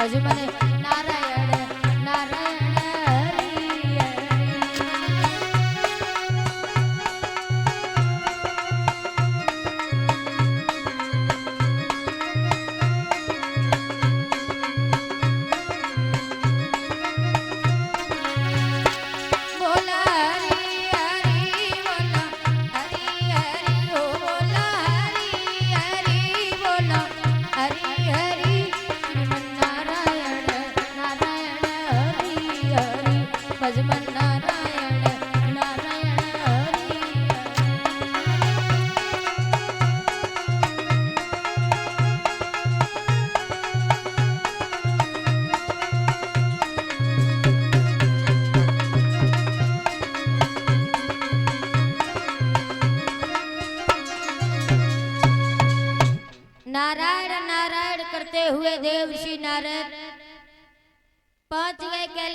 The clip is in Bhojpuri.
भज मने नारायण नारायण हरि बोला हरि हरि बोला हरि हरि हो बोला हरि हरि बोला हरि हरि श्रीमन नारायण नारायण हरि हरि भजमन नारायण नारायण हरि नारायण नारायण करते हुए देव ऋषि नारद पहुंच गए कैलाश।